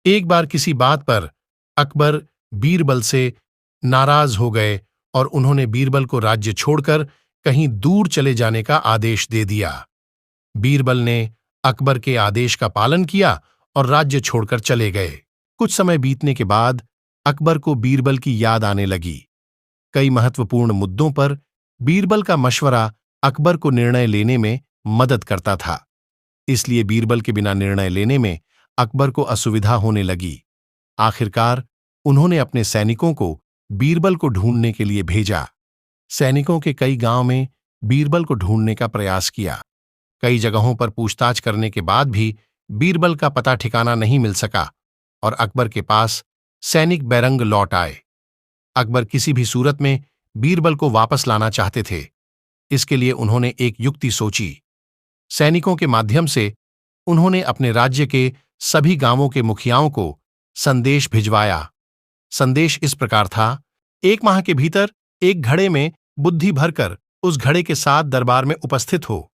एक बार किसी बात पर अकबर बीरबल से नाराज हो गए और उन्होंने बीरबल को राज्य छोड़कर कहीं दूर चले जाने का आदेश दे दिया। बीरबल ने अकबर के आदेश का पालन किया और राज्य छोड़कर चले गए। कुछ समय बीतने के बाद अकबर को बीरबल की याद आने लगी। कई महत्वपूर्ण मुद्दों पर बीरबल का मशवरा अकबर को निर्णय लेने में मदद करता था, इसलिए बीरबल के बिना निर्णय लेने में अकबर को असुविधा होने लगी। आखिरकार उन्होंने अपने सैनिकों को बीरबल को ढूंढने के लिए भेजा। सैनिकों के कई गांव में बीरबल को ढूंढने का प्रयास किया। कई जगहों पर पूछताछ करने के बाद भी बीरबल का पता ठिकाना नहीं मिल सका और अकबर के पास सैनिक बैरंग लौट आए। अकबर किसी भी सूरत में बीरबल को वापस लाना चाहते थे। इसके लिए उन्होंने एक युक्ति सोची। सैनिकों के माध्यम से उन्होंने अपने राज्य के सभी गांवों के मुखियाओं को संदेश भिजवाया। संदेश इस प्रकार था, 1 माह के भीतर एक घड़े में बुद्धि भरकर उस घड़े के साथ दरबार में उपस्थित हो।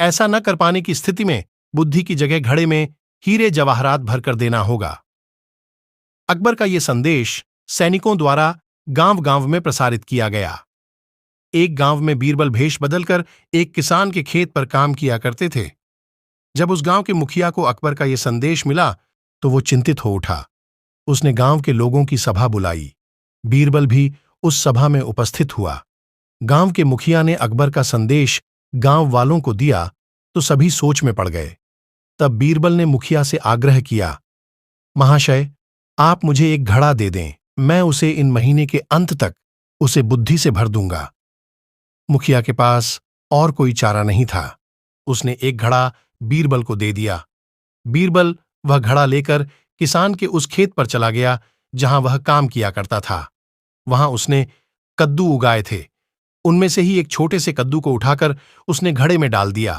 ऐसा न कर पाने की स्थिति में बुद्धि की जगह घड़े में हीरे जवाहरात भरकर देना होगा। अकबर का यह संदेश सैनिकों द्वारा गांव-गांव में प्रसारित किया गया। एक गांव में बीरबल भेष बदलकर एक किसान के खेत पर काम किया करते थे। जब उस गांव के मुखिया को अकबर का यह संदेश मिला तो वो चिंतित हो उठा। उसने गांव के लोगों की सभा बुलाई। बीरबल भी उस सभा में उपस्थित हुआ। गांव के मुखिया ने अकबर का संदेश गांव वालों को दिया तो सभी सोच में पड़ गए। तब बीरबल ने मुखिया से आग्रह किया, महाशय, आप मुझे एक घड़ा दे दें, मैं उसे इन महीने के अंत तक उसे बुद्धि से भर दूंगा। मुखिया के पास और कोई चारा नहीं था। उसने एक घड़ा बीरबल को दे दिया। बीरबल वह घड़ा लेकर किसान के उस खेत पर चला गया जहां वह काम किया करता था। वहां उसने कद्दू उगाए थे। उनमें से ही एक छोटे से कद्दू को उठाकर उसने घड़े में डाल दिया।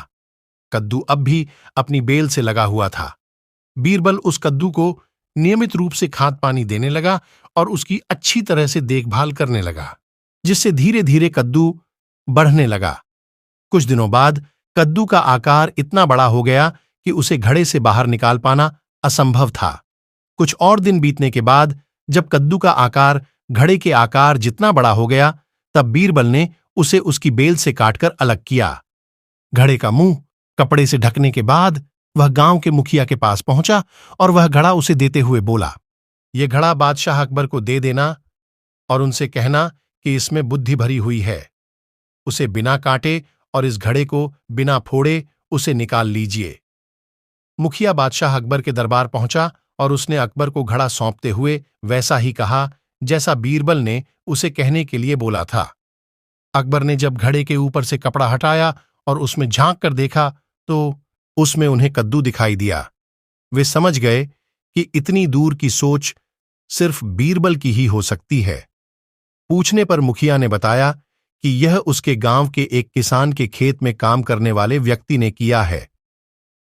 कद्दू अब भी अपनी बेल से लगा हुआ था। बीरबल उस कद्दू को नियमित रूप से खाद पानी देने लगा और उसकी अच्छी तरह से देखभाल करने लगा, जिससे धीरे धीरे कद्दू बढ़ने लगा। कुछ दिनों बाद कद्दू का आकार इतना बड़ा हो गया कि उसे घड़े से बाहर निकाल पाना असंभव था। कुछ और दिन बीतने के बाद जब कद्दू का आकार घड़े के आकार जितना बड़ा हो गया, तब बीरबल ने उसे उसकी बेल से काटकर अलग किया। घड़े का मुंह कपड़े से ढकने के बाद वह गांव के मुखिया के पास पहुंचा और वह घड़ा उसे देते हुए बोला, यह घड़ा बादशाह अकबर को दे देना और उनसे कहना कि इसमें बुद्धि भरी हुई है। उसे बिना काटे और इस घड़े को बिना फोड़े उसे निकाल लीजिए। मुखिया बादशाह अकबर के दरबार पहुंचा और उसने अकबर को घड़ा सौंपते हुए वैसा ही कहा जैसा बीरबल ने उसे कहने के लिए बोला था। अकबर ने जब घड़े के ऊपर से कपड़ा हटाया और उसमें झांक कर देखा तो उसमें उन्हें कद्दू दिखाई दिया। वे समझ गए कि इतनी दूर की सोच सिर्फ बीरबल की ही हो सकती है। पूछने पर मुखिया ने बताया कि यह उसके गांव के एक किसान के खेत में काम करने वाले व्यक्ति ने किया है।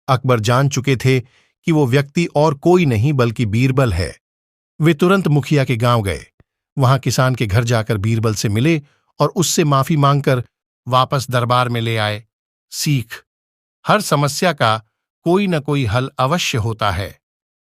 अकबर जान चुके थे कि वो व्यक्ति और कोई नहीं बल्कि बीरबल है। वे तुरंत मुखिया के गांव गए। वहां किसान के घर जाकर बीरबल से मिले और उससे माफी मांगकर वापस दरबार में ले आए। सीख: हर समस्या का कोई न कोई हल अवश्य होता है।